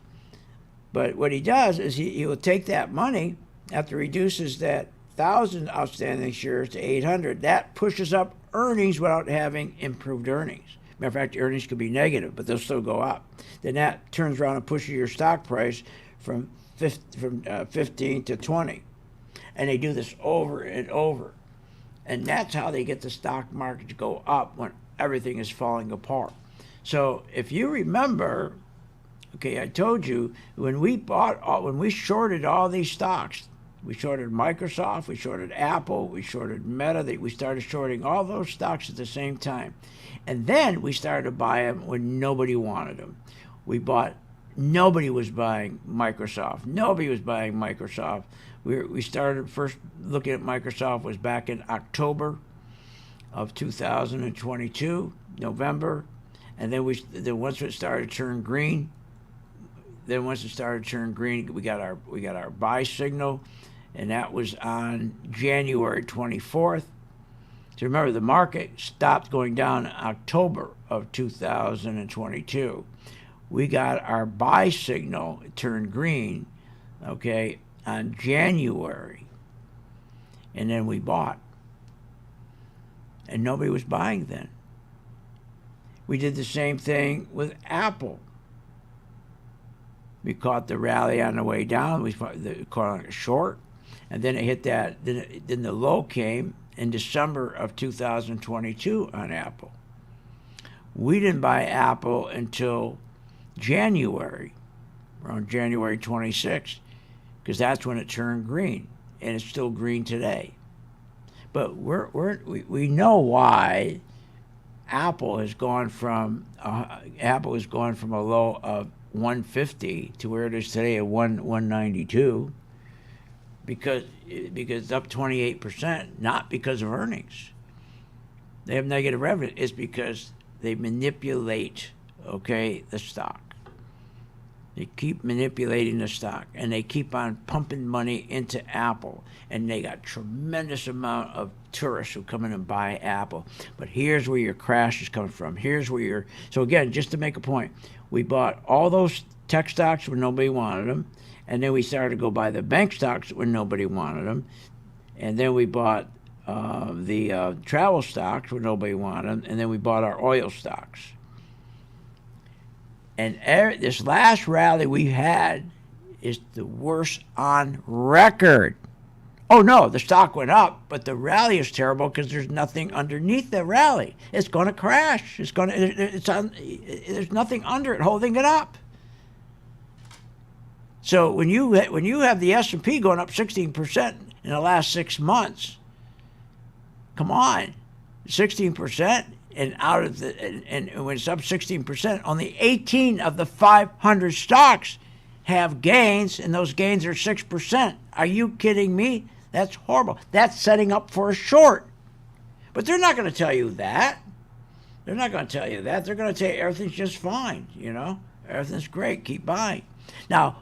But what he does is he will take that money after he reduces that 1,000 outstanding shares to 800. That pushes up earnings without having improved earnings. Matter of fact, the earnings could be negative, but they'll still go up. Then that turns around and pushes your stock price from 15 to 20. And they do this over and over. And that's how they get the stock market to go up when everything is falling apart. So if you remember, okay, I told you when we shorted all these stocks, we shorted Microsoft, we shorted Apple, we shorted Meta, we started shorting all those stocks at the same time. And then we started to buy them when nobody wanted them. Nobody was buying Microsoft. Nobody was buying Microsoft. We started first looking at Microsoft was back in October of 2022, November. And then once it started to turn green, we got our buy signal. And that was on January 24th. So remember, the market stopped going down in October of 2022. We got our buy signal, it turned green, okay, on January. And then we bought. And nobody was buying then. We did the same thing with Apple. We caught the rally on the way down. We caught it short. And then it hit that. Then the low came in December of 2022 on Apple. We didn't buy Apple until January, around January 26th, because that's when it turned green, and it's still green today. But we know why Apple has gone from a low of 150 to where it is today at 192. Because it's up 28%, not because of earnings. They have negative revenue. It's because they manipulate, okay, the stock. They keep manipulating the stock, and they keep on pumping money into Apple, and they got tremendous amount of tourists who come in and buy Apple. But here's where your crash is coming from. So again, just to make a point, we bought all those tech stocks when nobody wanted them, and then we started to go buy the bank stocks when nobody wanted them, and then we bought the travel stocks when nobody wanted them, and then we bought our oil stocks. And this last rally we had is the worst on record. Oh no, the stock went up, but the rally is terrible because there's nothing underneath the rally. It's going to crash. There's nothing under it holding it up. So when you have the S&P going up 16% in the last 6 months, come on, 16%. And and when it's up 16%, only 18 of the 500 stocks have gains, and those gains are 6%. Are you kidding me? That's horrible. That's setting up for a short. But they're not going to tell you that. They're not going to tell you that. They're going to tell you everything's just fine, Everything's great. Keep buying. Now,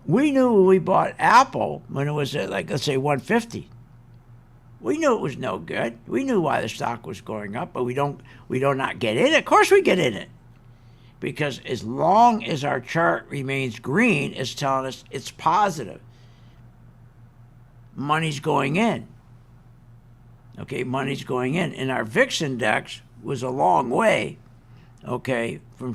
we knew when we bought Apple when it was at, let's say, 150. We knew it was no good. We knew why the stock was going up, but we don't not get in it. Of course we get in it. Because as long as our chart remains green, it's telling us it's positive. Money's going in. Okay, money's going in. And our VIX index was a long way, okay, from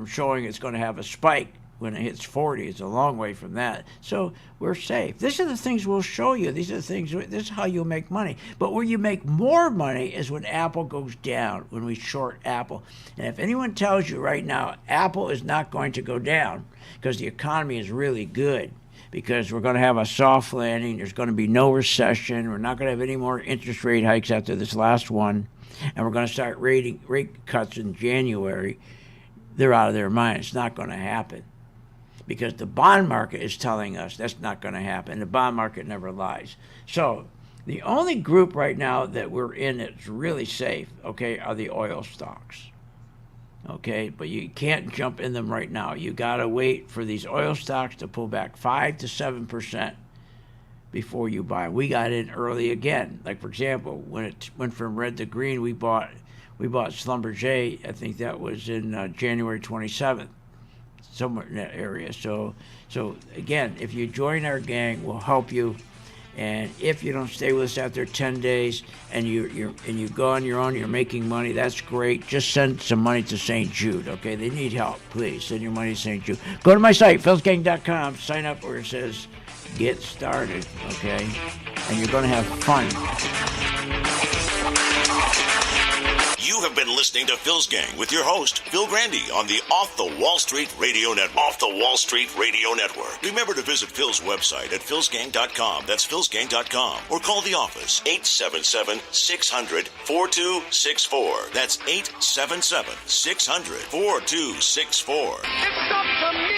showing it's going to have a spike when it hits 40. It's a long way from that. So we're safe. These are the things we'll show you. This is how you'll make money. But where you make more money is when Apple goes down, when we short Apple. And if anyone tells you right now Apple is not going to go down because the economy is really good, because we're going to have a soft landing, there's going to be no recession, we're not going to have any more interest rate hikes after this last one, and we're going to start rate cuts in January, they're out of their mind. It's not going to happen. Because the bond market is telling us that's not going to happen. The bond market never lies. So the only group right now that we're in that's really safe, okay, are the oil stocks. Okay, but you can't jump in them right now. You got to wait for these oil stocks to pull back 5 to 7% before you buy. We got in early again. Like, for example, when it went from red to green, we bought Schlumberger. I think that was in January 27th. Somewhere in that area. So again, if you join our gang, we'll help you. And if you don't stay with us after 10 days and you go on your own, you're making money, that's great. Just send some money to St. Jude, okay? They need help. Please send your money to St. Jude. Go to my site, philsgang.com, sign up where it says get started, okay? And you're going to have fun. You have been listening to Phil's Gang with your host, Phil Grandy, on the Off the Wall Street Radio Network. Off the Wall Street Radio Network. Remember to visit Phil's website at philsgang.com. That's philsgang.com. Or call the office, 877-600-4264. That's 877-600-4264. It's up to me.